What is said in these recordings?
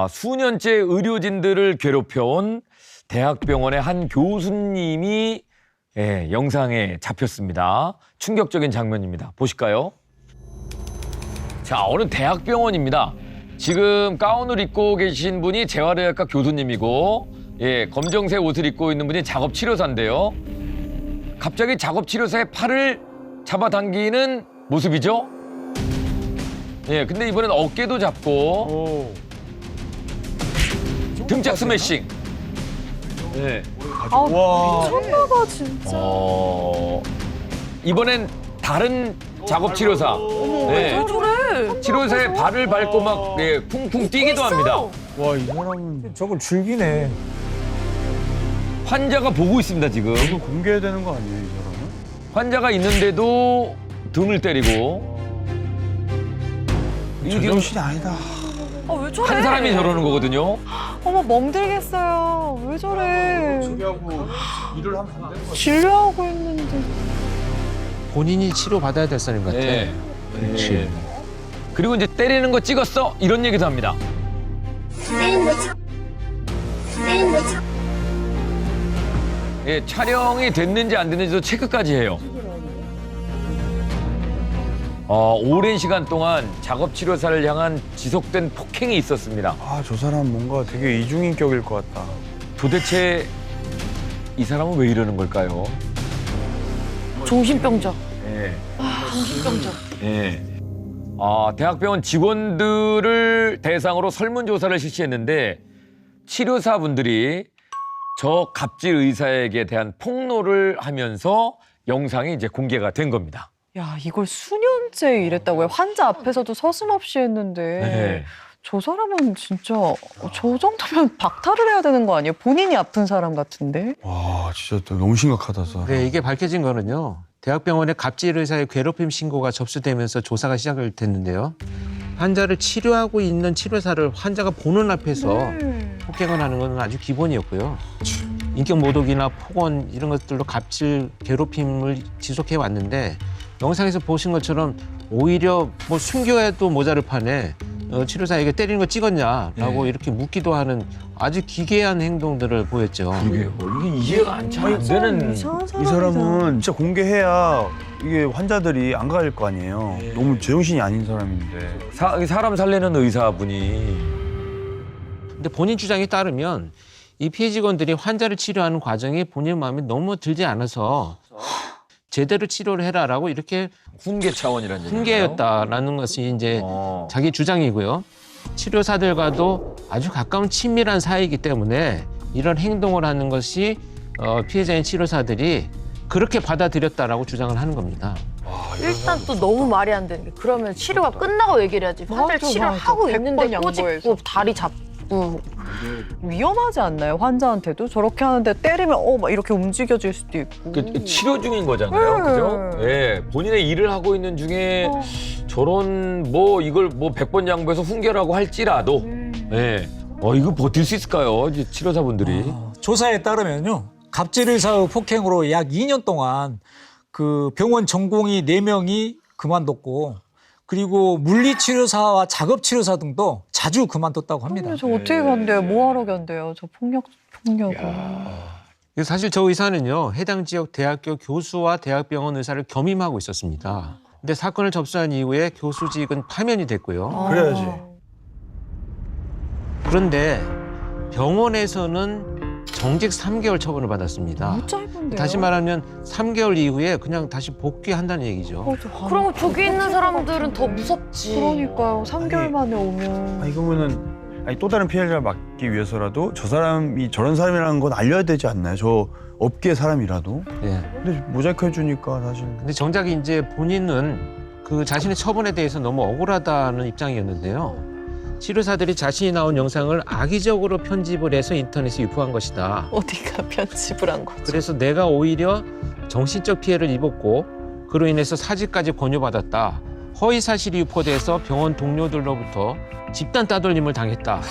수년째 의료진들을 괴롭혀온 대학병원의 한 교수님이 영상에 잡혔습니다. 충격적인 장면입니다. 보실까요? 자, 어느 대학병원입니다. 지금 가운을 입고 계신 분이 재활의학과 교수님이고 검정색 옷을 입고 있는 분이 작업치료사인데요. 갑자기 작업치료사의 팔을 잡아당기는 모습이죠. 근데 이번엔 어깨도 잡고 등짝 스매싱. 미쳤나봐 진짜. 이번엔 다른 작업치료사. 왜 저래? 치료사의 발을 밟고 막 쿵쿵 뛰기도 합니다. 와, 이 사람은 저걸 즐기네. 환자가 보고 있습니다, 지금. 이거 공개해야 되는 거 아니에요, 이 사람은? 환자가 있는데도 등을 때리고. 이게 지금 제정신이 아니다. 왜 저래? 한 사람이 저러는 거거든요. 어머 멍들겠어요. 왜 저래? 하고 일을 하면 안 되는 거지. 진료하고 있는데. 본인이 치료받아야 될 사람 같아. 그렇지. 그리고 이제 때리는 거 찍었어? 이런 얘기도 합니다. 촬영이 됐는지 안 됐는지도 체크까지 해요. 오랜 시간 동안 작업치료사를 향한 지속된 폭행이 있었습니다. 저 사람 뭔가 되게 이중인격일 것 같다. 도대체 이 사람은 왜 이러는 걸까요? 정신병자. 정신병자. 대학병원 직원들을 대상으로 설문조사를 실시했는데 치료사분들이 저 갑질 의사에게 대한 폭로를 하면서 영상이 이제 공개가 된 겁니다. 야 이걸 수년째 이랬다고요? 환자 앞에서도 서슴없이 했는데 저 사람은 진짜 저 정도면 박탈을 해야 되는 거 아니에요? 본인이 아픈 사람 같은데? 와, 진짜 또 너무 심각하다, 사람. 네, 이게 밝혀진 거는요. 대학병원의 갑질 의사의 괴롭힘 신고가 접수되면서 조사가 시작을 됐는데요. 환자를 치료하고 있는 치료사를 환자가 보는 앞에서 폭행을 하는 건 아주 기본이었고요. 인격 모독이나 폭언 이런 것들로 갑질 괴롭힘을 지속해 왔는데 영상에서 보신 것처럼 오히려 뭐 숨겨야도 모자를 파네. 치료사에게 때리는 거 찍었냐라고 이렇게 묻기도 하는 아주 기괴한 행동들을 보였죠. 이게 이해가 안 되는. 이상한 이 사람은 진짜 공개해야 이게 환자들이 안 가릴 거 아니에요. 너무 제정신이 아닌 사람인데. 사람 살리는 의사분이. 근데 본인 주장에 따르면 이 피해 직원들이 환자를 치료하는 과정이 본인 마음에 너무 들지 않아서 제대로 치료를 해라라고 이렇게 훈계 차원이라는 얘기인가요? 훈계였다라는 것이 이제 자기 주장이고요. 치료사들과도 아주 가까운 친밀한 사이이기 때문에 이런 행동을 하는 것이 피해자인 치료사들이 그렇게 받아들였다라고 주장을 하는 겁니다. 일단 또 너무 말이 안 되는 게 그러면 치료가 끝나고 얘기를 해야지. 환자를 맞아, 치료를 맞아. 하고 100번 있는데 양보해서. 꼬집고 다리 잡고. 위험하지 않나요? 환자한테도 저렇게 하는데 때리면 막 이렇게 움직여질 수도 있고. 치료 중인 거잖아요. 그죠? 본인의 일을 하고 있는 중에 저런 이걸 100번 양보해서 훈계라고 할지라도 이거 버틸 수 있을까요? 이제 치료사분들이. 조사에 따르면요. 갑질 의사의 폭행으로 약 2년 동안 그 병원 전공의 4명이 그만뒀고 그리고 물리치료사와 작업치료사 등도 자주 그만뒀다고 합니다. 저 어떻게 견뎌요? 뭐하러 견뎌요? 저 폭력을. 사실 저 의사는요. 해당 지역 대학교 교수와 대학병원 의사를 겸임하고 있었습니다. 근데 사건을 접수한 이후에 교수직은 파면이 됐고요. 그래야지. 그런데 병원에서는 정직 3개월 처분을 받았습니다. 너무 짧은데요? 다시 말하면 3개월 이후에 그냥 다시 복귀한다는 얘기죠. 그럼 저기 있는 사람들은 더 무섭지. 그러니까요. 3개월 만에 오면. 이거면은 또 다른 피해자를 막기 위해서라도 저 사람이 저런 사람이라는 건 알려야 되지 않나요? 저 업계 사람이라도. 네. 근데 모자이크 해주니까 사실. 근데 정작 이제 본인은 그 자신의 처분에 대해서 너무 억울하다는 입장이었는데요. 치료사들이 자신이 나온 영상을 악의적으로 편집을 해서 인터넷에 유포한 것이다. 어디가 편집을 한 거죠? 그래서 내가 오히려 정신적 피해를 입었고 그로 인해서 사직까지 권유받았다. 허위 사실이 유포돼서 병원 동료들로부터 집단 따돌림을 당했다.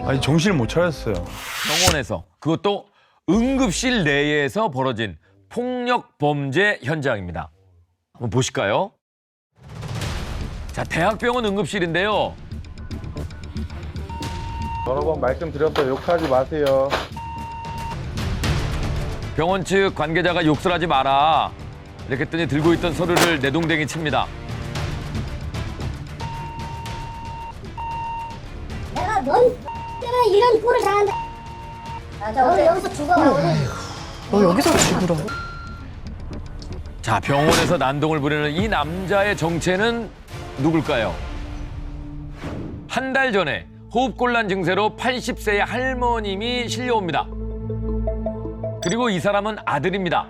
아니 정신을 못 차렸어요. 병원에서 그것도 응급실 내에서 벌어진 폭력 범죄 현장입니다. 한번 보실까요? 자, 대학병원 응급실인데요. 여러 번 말씀드렸어요. 욕하지 마세요. 병원 측 관계자가 욕설 하지 마라. 이렇게 했더니 들고 있던 서류를 내동댕이 칩니다. 내가 넌 때문에 이런 꼴을 당한다. 너 여기서 죽어가 오늘. 너 여기서 죽으라. 자, 병원에서 난동을 부리는 이 남자의 정체는 누굴까요? 한 달 전에 호흡곤란 증세로 80세의 할머님이 실려옵니다. 그리고 이 사람은 아들입니다.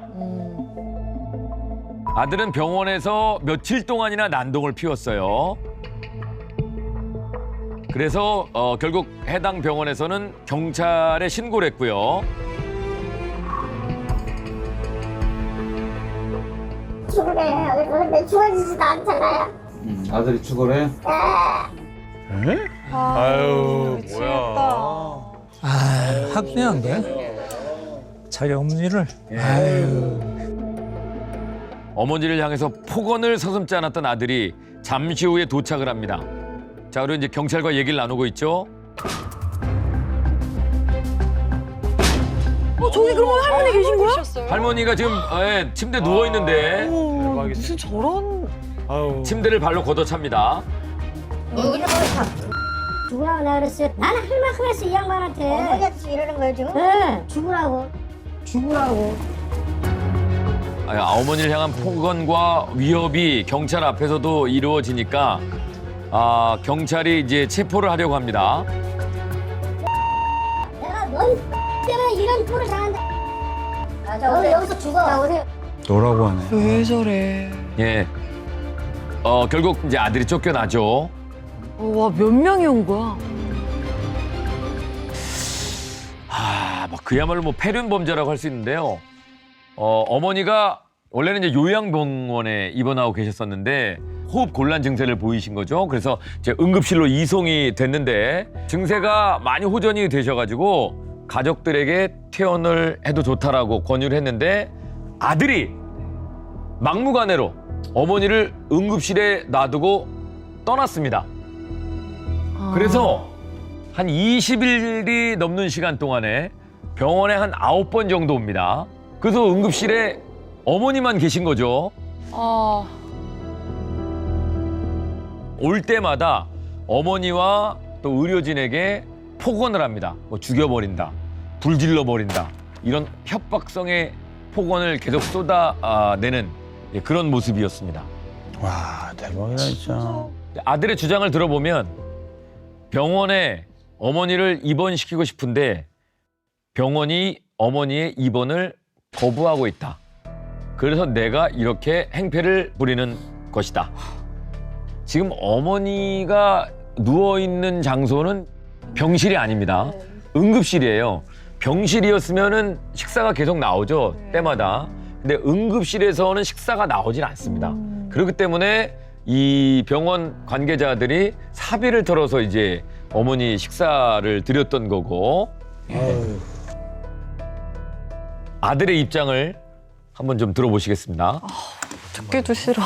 아들은 병원에서 며칠 동안이나 난동을 피웠어요. 그래서 결국 해당 병원에서는 경찰에 신고를 했고요. 죽으래. 그런데 죽어지지도 않잖아요. 아들이 죽어래? 아유, 미치겠다. 학대한 게 자기 어머니를. 아유. 어머니를 향해서 폭언을 서슴지 않았던 아들이 잠시 후에 도착을 합니다. 자, 그리고 이제 경찰과 얘기를 나누고 있죠. 저기 그러면 할머니 계신 거야? 할머니가 지금 침대에 누워 있는데 무슨 저런. 아유. 침대를 발로 걷어찹니다. 죽으라고 내가 그랬어요. 나는 할 만큼 했어 이 양반한테. 어머니가 이러는 거예요 지금? 네. 죽으라고. 어머니를 향한 폭언과 위협이 경찰 앞에서도 이루어지니까 경찰이 이제 체포를 하려고 합니다. 내가 넌 때문에 이런 꼴을 당한다. 너 여기서 죽어. 오세요. 너라고 하네. 왜 저래. 예. 결국 이제 아들이 쫓겨나죠. 와, 몇 명이 온 거야? 막 그야말로 뭐 폐륜 범죄라고 할 수 있는데요. 어머니가 원래는 이제 요양병원에 입원하고 계셨었는데 호흡 곤란 증세를 보이신 거죠. 그래서 이제 응급실로 이송이 됐는데 증세가 많이 호전이 되셔가지고 가족들에게 퇴원을 해도 좋다라고 권유를 했는데 아들이 막무가내로 어머니를 응급실에 놔두고 떠났습니다. 그래서 한 20일이 넘는 시간 동안에 병원에 한 9번 정도 옵니다. 그래서 응급실에 어머니만 계신 거죠. 올 때마다 어머니와 또 의료진에게 폭언을 합니다. 뭐 죽여버린다, 불질러버린다 이런 협박성의 폭언을 계속 쏟아내는 그런 모습이었습니다. 와, 대박이다 진짜. 아들의 주장을 들어보면 병원에 어머니를 입원시키고 싶은데 병원이 어머니의 입원을 거부하고 있다. 그래서 내가 이렇게 행패를 부리는 것이다. 지금 어머니가 누워있는 장소는 병실이 아닙니다. 응급실이에요. 병실이었으면은 식사가 계속 나오죠. 때마다. 근데 응급실에서는 식사가 나오질 않습니다. 그렇기 때문에 이 병원 관계자들이 사비를 털어서 이제 어머니 식사를 드렸던 거고. 아들의 입장을 한번 좀 들어보시겠습니다. 듣기도 싫어.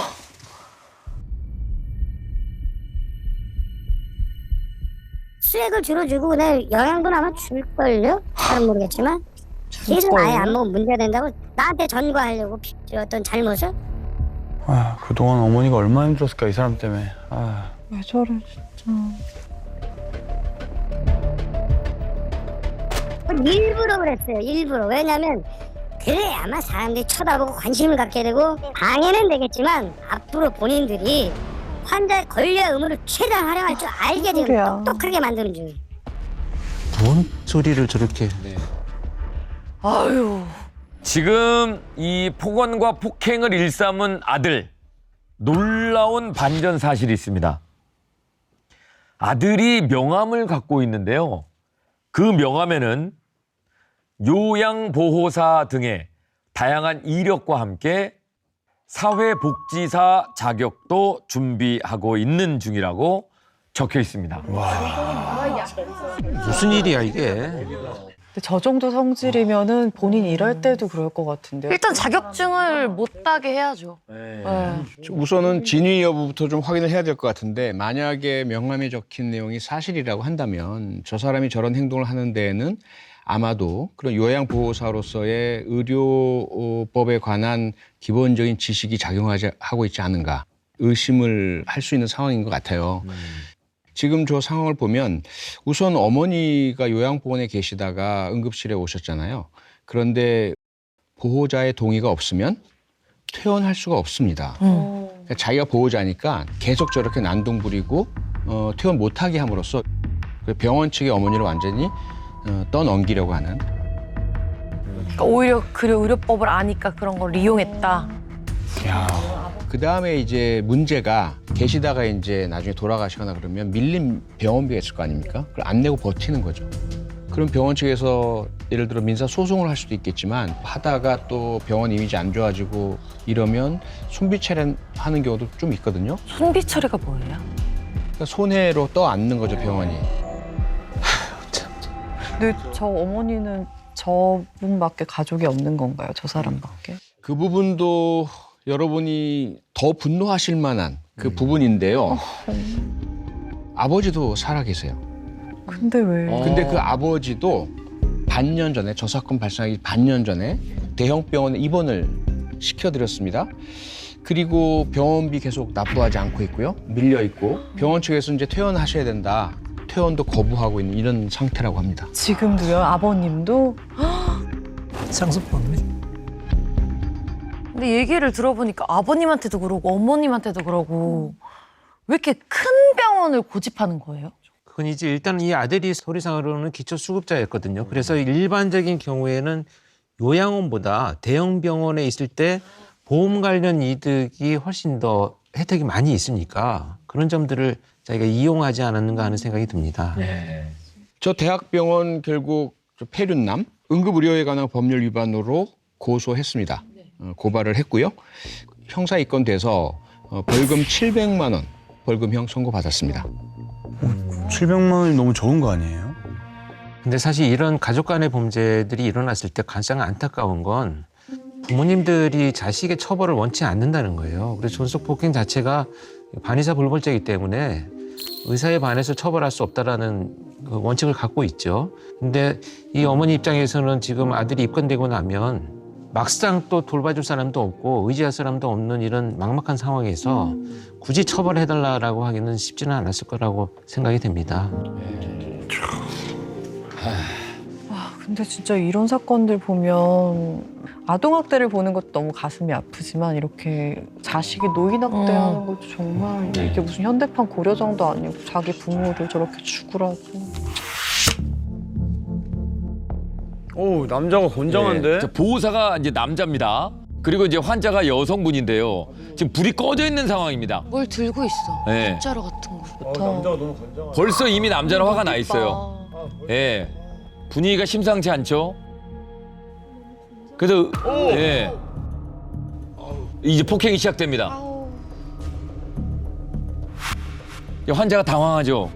수액을 주로 주고 내 영양분 아마 줄걸요? 잘은 모르겠지만 계속 아예 안 먹으면 문제가 된다고 나한테 전과하려고 어떤 잘못을? 아, 그동안 어머니가 얼마나 힘들었을까 이 사람 때문에. 왜 저래 진짜. 일부러 그랬어요. 일부러. 왜냐면 그래 아마 사람들이 쳐다보고 관심을 갖게 되고 방해는 되겠지만 앞으로 본인들이 환자의 권리와 의무를 최대한 활용할 줄 알게 되고 소리야. 똑똑하게 만드는 중이에요. 뭔 소리를 저렇게. 아유. 지금 이 폭언과 폭행을 일삼은 아들, 놀라운 반전 사실이 있습니다. 아들이 명함을 갖고 있는데요. 그 명함에는 요양보호사 등의 다양한 이력과 함께 사회복지사 자격도 준비하고 있는 중이라고 적혀 있습니다. 무슨 일이야 이게. 근데 저 정도 성질이면은 본인 일할 때도 그럴 것 같은데요. 일단 자격증을 못 따게 해야죠. 네. 우선은 진위 여부부터 좀 확인을 해야 될 것 같은데 만약에 명함에 적힌 내용이 사실이라고 한다면 저 사람이 저런 행동을 하는 데에는 아마도 그런 요양보호사로서의 의료법에 관한 기본적인 지식이 작용하고 있지 않은가 의심을 할 수 있는 상황인 것 같아요. 지금 저 상황을 보면 우선 어머니가 요양보건에 계시다가 응급실에 오셨잖아요. 그런데 보호자의 동의가 없으면 퇴원할 수가 없습니다. 그러니까 자기가 보호자니까 계속 저렇게 난동 부리고 퇴원 못하게 함으로써 병원 측의 어머니를 완전히 떠넘기려고 하는. 그러니까 오히려 의료법을 아니까 그런 걸 이용했다. 그 다음에 이제 문제가 계시다가 이제 나중에 돌아가시거나 그러면 밀린 병원비가 있을 거 아닙니까? 그걸 안 내고 버티는 거죠. 그럼 병원 측에서 예를 들어 민사 소송을 할 수도 있겠지만 하다가 또 병원 이미지 안 좋아지고 이러면 손비차례 하는 경우도 좀 있거든요. 손비처리가 뭐예요? 그러니까 손해로 떠안는 거죠, 병원이. 근데 저 어머니는 저분밖에 가족이 없는 건가요? 저 사람밖에? 그 부분도 여러분이 더 분노하실 만한 그 부분인데요. 아버지도 살아계세요. 근데 왜? 근데 그 아버지도 반년 전에 저 사건 발생하기 반년 전에 대형 병원에 입원을 시켜드렸습니다. 그리고 병원비 계속 납부하지 않고 있고요. 밀려 있고 병원 측에서 이제 퇴원하셔야 된다. 퇴원도 거부하고 있는 이런 상태라고 합니다. 지금도요? 아버님도? 상습범이네. 근데 얘기를 들어보니까 아버님한테도 그러고 어머님한테도 그러고 왜 이렇게 큰 병원을 고집하는 거예요? 그건 이제 일단 이 아들이 서류상으로는 기초수급자였거든요. 그래서 일반적인 경우에는 요양원보다 대형 병원에 있을 때 보험 관련 이득이 훨씬 더 혜택이 많이 있으니까 그런 점들을 자기가 이용하지 않았는가 하는 생각이 듭니다. 저 대학병원 결국 폐륜남 응급의료에 관한 법률 위반으로 고소했습니다. 고발을 했고요. 형사 입건돼서 벌금 700만 원 벌금형 선고받았습니다. 700만 원이 너무 적은 거 아니에요? 근데 사실 이런 가족 간의 범죄들이 일어났을 때 가장 안타까운 건 부모님들이 자식의 처벌을 원치 않는다는 거예요. 그래서 존속폭행 자체가 반의사 불벌죄이기 때문에 의사에 반해서 처벌할 수 없다라는 그 원칙을 갖고 있죠. 근데 이 어머니 입장에서는 지금 아들이 입건되고 나면 막상 또 돌봐줄 사람도 없고 의지할 사람도 없는 이런 막막한 상황에서 굳이 처벌해달라고 하기는 쉽지는 않았을 거라고 생각이 됩니다. 근데 진짜 이런 사건들 보면 아동학대를 보는 것도 너무 가슴이 아프지만 이렇게 자식이 노인학대하는 것도 정말 이게 무슨 현대판 고려정도 아니고 자기 부모를 저렇게 죽으라고. 오, 남자가 건장한데? 자, 보호사가 이제 남자입니다. 그리고 이제 환자가 여성분인데요. 지금 불이 꺼져 있는 상황입니다. 뭘 들고 있어? 네. 빗자루 같은 거. 남자가 너무 건장하다. 벌써 이미 남자는 화가 나 있어요. 예. 분위기가 심상치 않죠? 그래서 예. 이제 폭행이 시작됩니다. 환자가 당황하죠.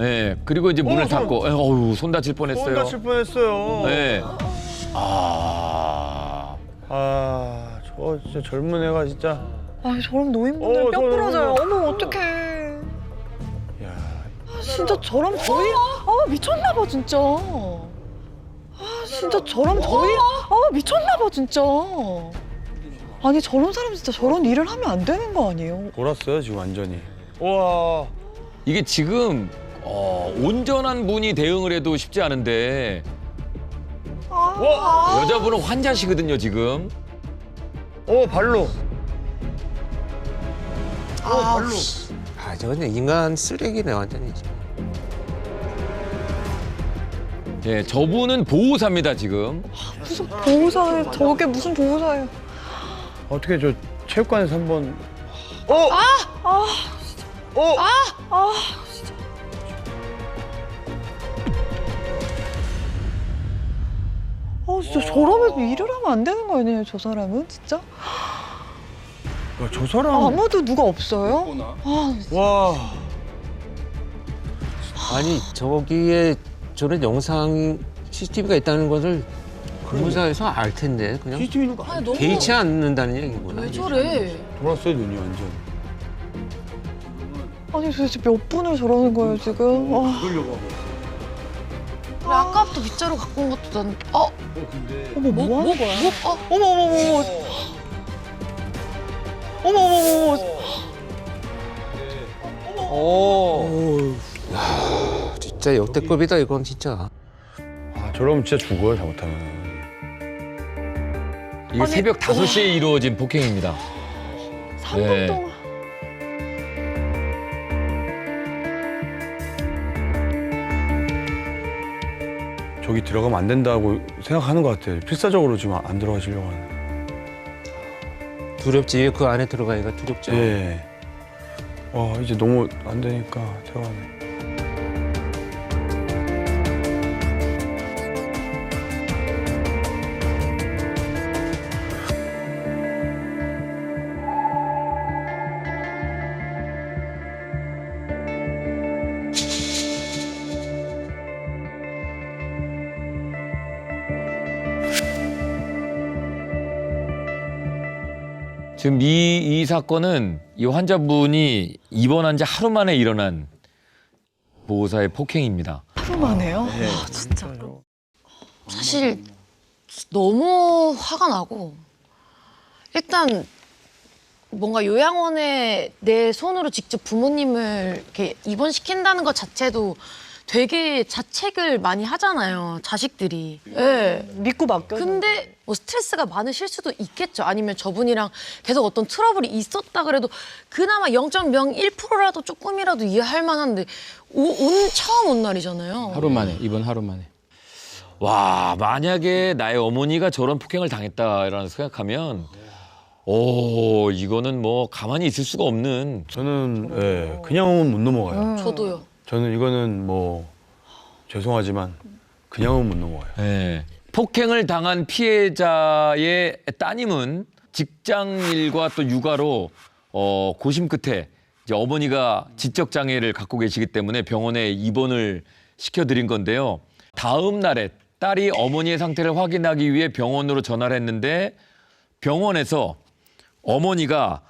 예. 그리고 이제 문을 닫고 어우, 손 다칠 뻔했어요. 손 다칠 뻔했어요. 예. 저 진짜 젊은 애가 진짜. 아니 저런 노인분들 뼈 저런 부러져요. 거. 어머 어떡해. 야, 진짜 저럼 저희 미쳤나 봐 진짜. 진짜 저럼 저희 미쳤나 봐 진짜. 아니 저런 사람 진짜 저런 일을 하면 안 되는 거 아니에요? 돌았어요 지금 완전히. 와. 이게 지금 온전한 분이 대응을 해도 쉽지 않은데 여자분은 환자시거든요 지금. 발로. 발로. 저건 인간 쓰레기네 완전히. 예, 저분은 보호사입니다 지금. 무슨 보호사예요? 저게 무슨 보호사예요? 어떻게 저 체육관에서 한번. 진짜 저러면 일을 하면 안 되는 거 아니에요, 저 사람은 진짜? 야, 저 사람. 아무도 누가 없어요? 와. 아니 저기에 저런 영상 CCTV가 있다는 것을 근무자에서 알 텐데 그냥 CCTV는 거 아니, 너무 개의치 않는다는 얘기구나. 왜 저래? 돌았어요 눈이 완전. 아니 도대체 몇 분을 저러는 거예요 지금? 그러려고 하고. 그래, 아까부터 빗자루 갖고 온 것도 난 근데 어머 뭐 하는 거야? 어머 어머 어머 어머 어머 오. 진짜 역대급이다 이건 진짜. 아 저러면 진짜 죽어요 잘못하면. 이게 새벽 5시에 이루어진 폭행입니다. 3분 네. 동안. 저기 들어가면 안 된다고 생각하는 것 같아요. 필사적으로 지금 안 들어가시려고 하는. 두렵지. 그 안에 들어가기가 두렵죠. 예. 와 이제 너무 안 되니까 들어가네. 지금 이 사건은 이 환자분이 입원한 지 하루 만에 일어난 보호사의 폭행입니다. 하루 만에요? 아, 진짜. 사실 너무 화가 나고 일단 뭔가 요양원에 내 손으로 직접 부모님을 이렇게 입원시킨다는 것 자체도 되게 자책을 많이 하잖아요, 자식들이. 예. 믿고 맡겨. 근데 뭐 스트레스가 많으실 수도 있겠죠. 아니면 저분이랑 계속 어떤 트러블이 있었다 그래도 그나마 0.01%라도 조금이라도 이해할 만한데 처음 온 날이잖아요. 하루 만에, 이번 하루 만에. 와, 만약에 나의 어머니가 저런 폭행을 당했다라는 생각하면 이거는 뭐 가만히 있을 수가 없는. 저는 예, 그냥은 못 넘어가요. 저도요. 저는 이거는 뭐 죄송하지만 그냥은 못 넘어가요. 예. 폭행을 당한 피해자의 따님은 직장 일과 또 육아로 고심 끝에 이제 어머니가 지적 장애를 갖고 계시기 때문에 병원에 입원을 시켜드린 건데요. 다음 날에 딸이 어머니의 상태를 확인하기 위해 병원으로 전화를 했는데 병원에서 어머니가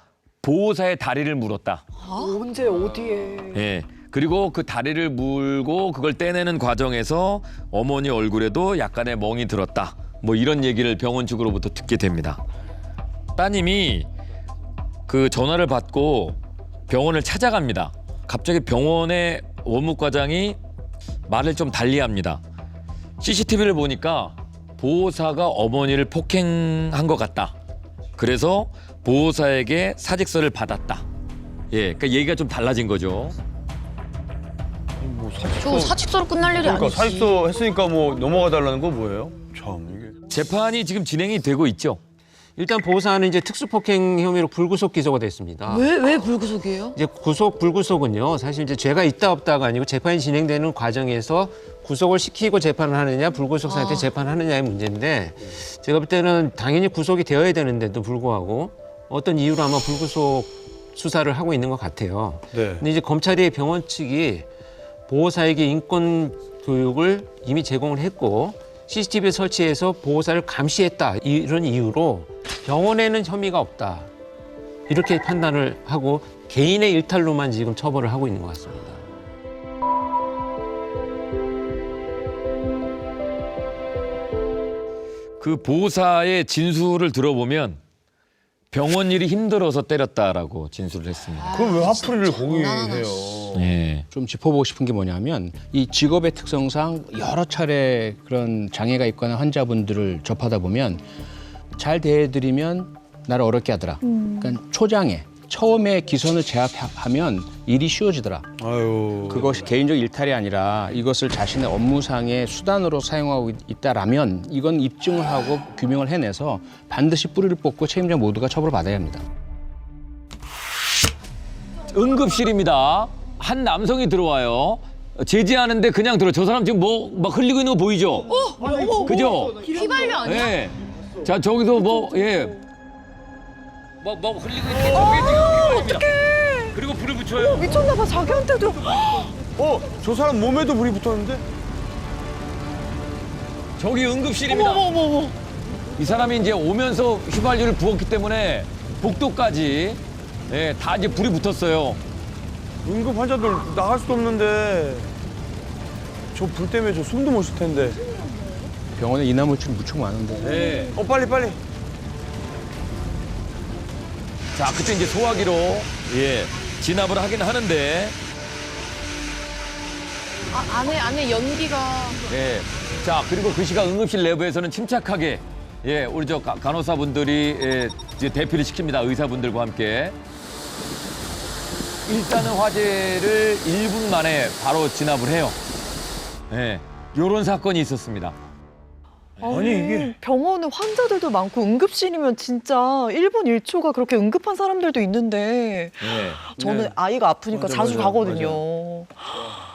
보호사의 다리를 물었다. 언제 어디에? 예. 그리고 그 다리를 물고 그걸 떼내는 과정에서 어머니 얼굴에도 약간의 멍이 들었다. 뭐 이런 얘기를 병원 측으로부터 듣게 됩니다. 따님이 그 전화를 받고 병원을 찾아갑니다. 갑자기 병원의 원무과장이 말을 좀 달리합니다. CCTV를 보니까 보호사가 어머니를 폭행한 것 같다. 그래서 보호사에게 사직서를 받았다. 예, 그러니까 얘기가 좀 달라진 거죠. 뭐 저 사직서로 끝날 일이 그러니까 아니지. 사직서 했으니까 뭐 넘어가 달라는 거 뭐예요? 참 이게. 재판이 지금 진행이 되고 있죠. 일단 보호사는 이제 특수폭행 혐의로 불구속 기소가 됐습니다. 왜 불구속이에요? 이제 구속 불구속은요 사실 이제 죄가 있다 없다가 아니고 재판이 진행되는 과정에서 구속을 시키고 재판을 하느냐 불구속 상태 재판하느냐의 문제인데 제가 볼 때는 당연히 구속이 되어야 되는데도 불구하고 어떤 이유로 아마 불구속 수사를 하고 있는 것 같아요. 네. 근데 이제 검찰이 병원 측이 보호사에게 인권 교육을 이미 제공을 했고 CCTV 설치해서 보호사를 감시했다 이런 이유로 병원에는 혐의가 없다 이렇게 판단을 하고 개인의 일탈로만 지금 처벌을 하고 있는 것 같습니다. 그 보호사의 진술을 들어보면 병원 일이 힘들어서 때렸다라고 진술을 했습니다. 그럼 왜 화풀이를 거기 장난 해요? 예. 좀 짚어보고 싶은 게 뭐냐면 이 직업의 특성상 여러 차례 그런 장애가 있거나 환자분들을 접하다 보면 잘 대해드리면 나를 어렵게 하더라. 그러니까 초장애, 처음에 기선을 제압하면 일이 쉬워지더라. 아유. 그것이 개인적 일탈이 아니라 이것을 자신의 업무상의 수단으로 사용하고 있다라면 이건 입증을 하고 규명을 해내서 반드시 뿌리를 뽑고 책임자 모두가 처벌을 받아야 합니다. 응급실입니다. 한 남성이 들어와요. 제지하는데 그냥 들어. 저 사람 지금 뭐 막 흘리고 있는 거 보이죠? 그죠? 휘발유 아니야? 예. 자, 저기서 뭐, 예. 뭐 흘리고 있는 거 어떡해. 그리고 불을 붙여요. 미쳤나 봐 자기한테도. 저 사람 몸에도 불이 붙었는데? 저기 응급실입니다. 이 사람이 이제 오면서 휘발유를 부었기 때문에 복도까지 예, 다 이제 불이 붙었어요. 응급 환자들 나갈 수도 없는데 저 불 때문에 저 숨도 못 쉴 텐데. 병원에 이나물질 무척 많은데. 네. 빨리. 자, 그때 이제 소화기로 예, 진압을 하긴 하는데 안에 연기가. 예. 자, 그리고 그 시각 응급실 내부에서는 침착하게 예, 우리 저 간호사분들이 예, 이제 대피를 시킵니다. 의사분들과 함께. 일단은 화재를 1분 만에 바로 진압을 해요. 예. 요런 사건이 있었습니다. 아니, 이게- 병원은 환자들도 많고 응급실이면 진짜 1분 1초가 그렇게 응급한 사람들도 있는데 예. 저는 네. 아이가 아프니까 맞아, 자주 맞아, 가거든요.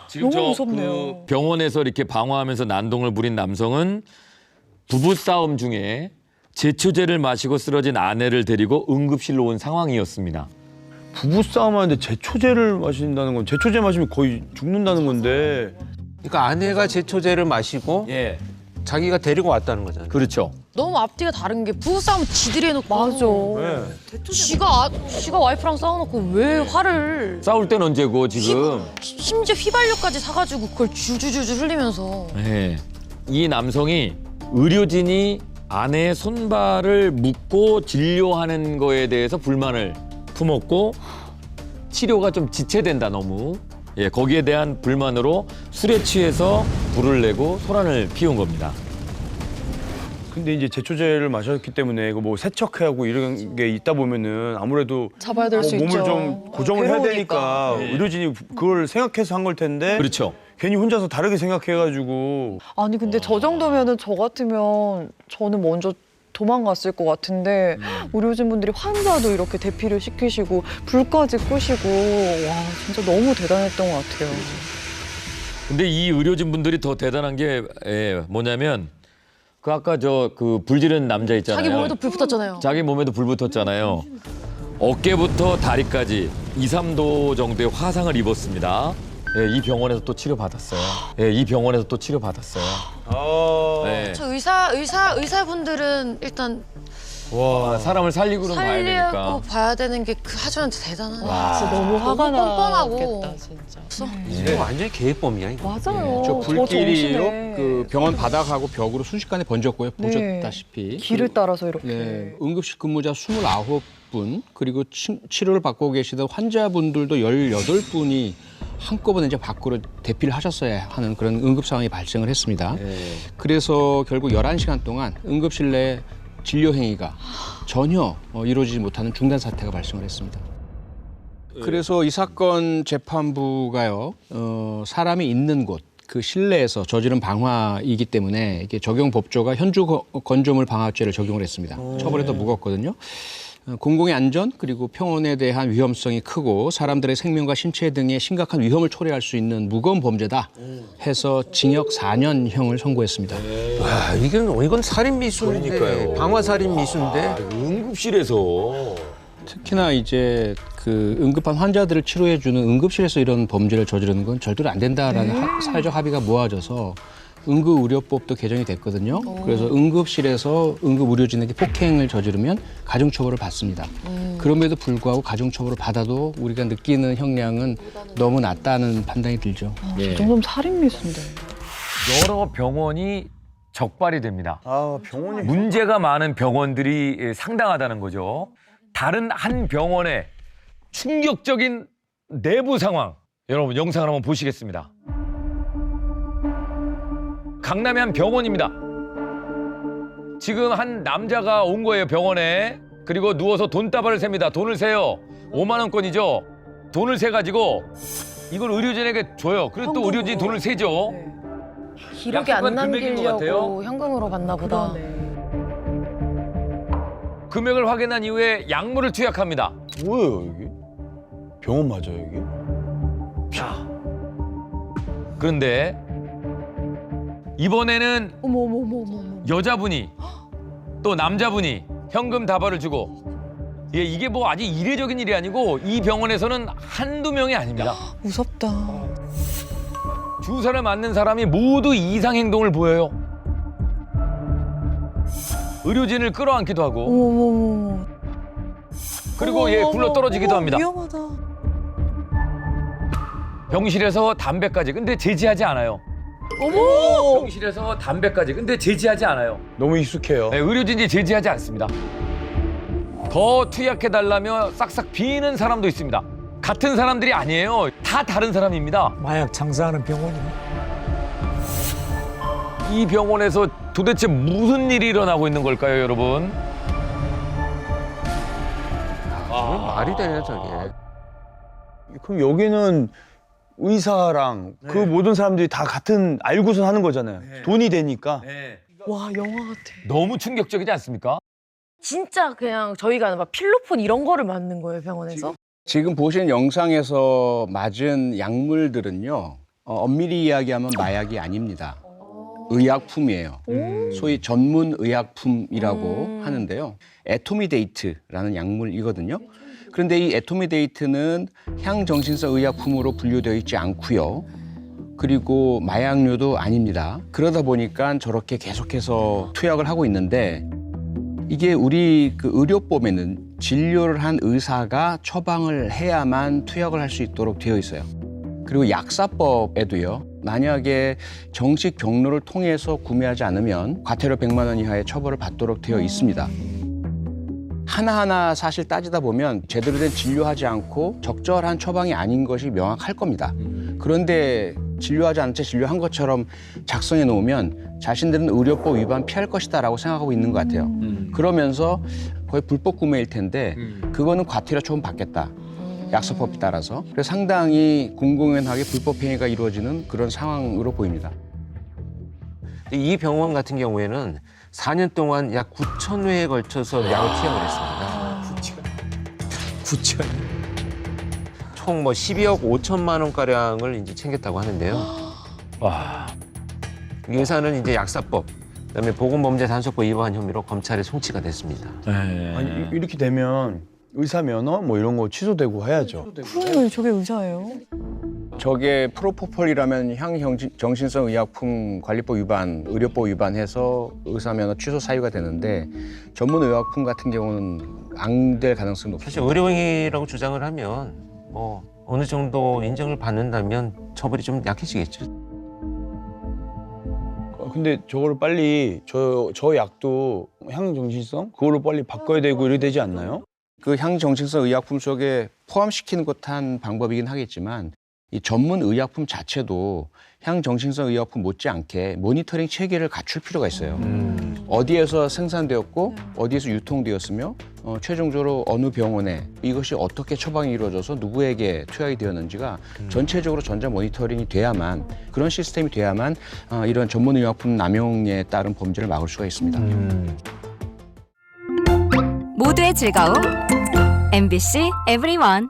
지금 너무 저 무섭네요. 그 병원에서 이렇게 방화하면서 난동을 부린 남성은 부부싸움 중에 제초제를 마시고 쓰러진 아내를 데리고 응급실로 온 상황이었습니다. 부부싸움 하는데 제초제를 마신다는 건 제초제 마시면 거의 죽는다는 건데. 그러니까 아내가 제초제를 마시고 예. 자기가 데리고 왔다는 거잖아요. 그렇죠. 너무 앞뒤가 다른 게 부부싸움 지들이 해놓고. 맞아. 네. 지가 와이프랑 싸워놓고 왜 화를. 싸울 땐 언제고 지금. 심지어 휘발유까지 사가지고 그걸 줄줄줄줄 흘리면서. 예. 이 남성이 의료진이 아내의 손발을 묶고 진료하는 거에 대해서 불만을 품었고 치료가 좀 지체된다 너무. 예, 거기에 대한 불만으로 술에 취해서 불을 내고 소란을 피운 겁니다. 근데 이제 제초제를 마셨기 때문에 이거 뭐 세척하고 이런 게 있다 보면은 아무래도 잡아야 될 수 몸을 있죠. 좀 고정을 해야 괴로우니까. 되니까 의료진이 그걸 생각해서 한 걸 텐데 그렇죠. 괜히 혼자서 다르게 생각해가지고 아니 근데 저 정도면은 저 같으면 저는 먼저 도망갔을 것 같은데 의료진분들이 환자도 이렇게 대피를 시키시고 불까지 끄시고 와 진짜 너무 대단했던 것 같아요. 근데 이 의료진 분들이 더 대단한 게 예, 뭐냐면 그 아까 저 그 불 지른 남자 있잖아요. 자기 몸에도 불 붙었잖아요. 자기 몸에도 불 붙었잖아요. 어깨부터 다리까지 2, 3도 정도의 화상을 입었습니다. 예, 이 병원에서 또 치료받았어요. 예, 이 병원에서 또 치료받았어요. 네. 저 의사분들은 일단 와, 사람을 살리고는 봐야 살리고 되니까. 봐야 되는 게 그 하주한테 대단하네. 진짜 너무 화가 뻔뻔하고. 나겠다 진짜. 이거 완전히 계획범이야 이거. 맞아요. 저 불길이로 정신에. 그 병원 바닥하고 벽으로 순식간에 번졌고요. 보셨다시피. 길을 따라서 이렇게. 네, 응급실 근무자 29분 그리고 치료를 받고 계시던 환자분들도 18분이 한꺼번에 이제 밖으로 대피를 하셨어야 하는 그런 응급 상황이 발생을 했습니다. 그래서 결국 11시간 동안 응급실 내 진료 행위가 전혀 이루어지지 못하는 중단 사태가 발생을 했습니다. 그래서 이 사건 재판부가요, 사람이 있는 곳, 그 실내에서 저지른 방화이기 때문에 이게 적용 법조가 현주 건조물 방화죄를 적용을 했습니다. 처벌이 더 무겁거든요. 공공의 안전 그리고 평온에 대한 위험성이 크고 사람들의 생명과 신체 등의 심각한 위험을 초래할 수 있는 무거운 범죄다 해서 징역 4년형을 선고했습니다. 와, 이건 살인 미수인데, 그러니까요. 방화 살인 미수인데. 응급실에서. 특히나 이제 그 응급한 환자들을 치료해주는 응급실에서 이런 범죄를 저지르는 건 절대로 안 된다라는 사회적 합의가 모아져서 응급의료법도 개정이 됐거든요. 그래서 응급실에서 응급의료진에게 폭행을 저지르면 가중처벌을 받습니다. 그럼에도 불구하고 가중처벌을 받아도 우리가 느끼는 형량은 너무 낮다는 판단이 들죠. 예. 저 정도면 살인미수인데. 여러 병원이 적발이 됩니다. 아 병원이 문제가 많은 병원들이 상당하다는 거죠. 다른 한 병원의 충격적인 내부 상황. 여러분 영상을 한번 보시겠습니다. 강남의 한 병원입니다. 지금 한 남자가 온 거예요, 병원에. 그리고 누워서 돈다발을 셉니다. 돈을 세요. 5만 원권이죠. 돈을 세가지고 이걸 의료진에게 줘요. 그래서 또 의료진이 돈을 세죠. 네. 기록에 안 약속한 금액인 것 같아요. 남기려고 현금으로 받나 보다. 금액을 확인한 이후에 약물을 투약합니다. 뭐예요 여기? 병원 맞아요 여기? 그런데 이번에는 어머. 여자분이 또 남자분이 현금 다발을 주고 예, 이게 뭐 아주 이례적인 일이 아니고 이 병원에서는 한두 명이 아닙니다. 무섭다. 주사를 맞는 사람이 모두 이상 행동을 보여요. 의료진을 끌어안기도 하고 어머. 그리고 얘 굴러 떨어지기도 합니다. 위험하다. 병실에서 담배까지. 근데 제지하지 않아요. 어머. 병실에서 담배까지. 근데 제지하지 않아요. 너무 익숙해요. 네, 의료진이 제지하지 않습니다. 더 투약해달라며 싹싹 비는 사람도 있습니다. 같은 사람들이 아니에요. 다 다른 사람입니다. 마약 장사하는 병원이네. 이 병원에서 도대체 무슨 일이 일어나고 있는 걸까요, 여러분? 그건 말이 돼요, 저게. 그럼 여기는 의사랑 그 모든 사람들이 다 같은 알고서 하는 거잖아요. 돈이 되니까. 와 영화 같아. 너무 충격적이지 않습니까? 진짜 그냥 저희가 막 필로폰 이런 거를 맞는 거예요, 병원에서? 지금 보시는 영상에서 맞은 약물들은요. 엄밀히 이야기하면 마약이 아닙니다. 의약품이에요. 소위 전문 의약품이라고 하는데요. 에토미데이트라는 약물이거든요. 그런데 이 에토미데이트는 향정신성 의약품으로 분류되어 있지 않고요. 그리고 마약류도 아닙니다. 그러다 보니까 저렇게 계속해서 투약을 하고 있는데 이게 우리 그 의료법에는 진료를 한 의사가 처방을 해야만 투약을 할 수 있도록 되어 있어요. 그리고 약사법에도요. 만약에 정식 경로를 통해서 구매하지 않으면 과태료 100만 원 이하의 처벌을 받도록 되어 있습니다. 하나하나 사실 따지다 보면 제대로 된 진료하지 않고 적절한 처방이 아닌 것이 명확할 겁니다. 그런데 진료하지 않은 채 진료한 것처럼 작성해 놓으면 자신들은 의료법 위반 피할 것이다라고 생각하고 있는 것 같아요. 그러면서 거의 불법 구매일 텐데 그거는 과태료 처분 받겠다. 약사법에 따라서. 그래서 상당히 공공연하게 불법 행위가 이루어지는 그런 상황으로 보입니다. 이 병원 같은 경우에는 4년 동안 약 9천 회에 걸쳐서 약을 투약을 했습니다. 9천. 총 뭐 12억 5천만 원가량을 이제 챙겼다고 하는데요. 와. 이 의사는 이제 약사법, 그다음에 보건범죄단속법 위반 혐의로 검찰에 송치가 됐습니다. 아니, 이렇게 되면 의사 면허 뭐 이런 거 취소되고 해야죠. 그러면 저게 의사예요? 저게 프로포폴이라면 향정신성 의약품 관리법 위반, 의료법 위반해서 의사 면허 취소 사유가 되는데 전문 의약품 같은 경우는 안 될 가능성이 사실 높습니다. 의료행위라고 주장을 하면 뭐 어느 정도 인정을 받는다면 처벌이 좀 약해지겠죠. 근데 저거를 빨리 저 약도 향정신성 그걸로 빨리 바꿔야 되고 이래야 되지 않나요? 그 향정신성 의약품 속에 포함시키는 것한 방법이긴 하겠지만 이 전문 의약품 자체도 향정신성 의약품 못지않게 모니터링 체계를 갖출 필요가 있어요. 어디에서 생산되었고 어디에서 유통되었으며 최종적으로 어느 병원에 이것이 어떻게 처방이 이루어져서 누구에게 투약이 되었는지가 전체적으로 전자 모니터링이 돼야만 그런 시스템이 돼야만 이런 전문 의약품 남용에 따른 범죄를 막을 수가 있습니다. 모두의 즐거움 MBC EVERYONE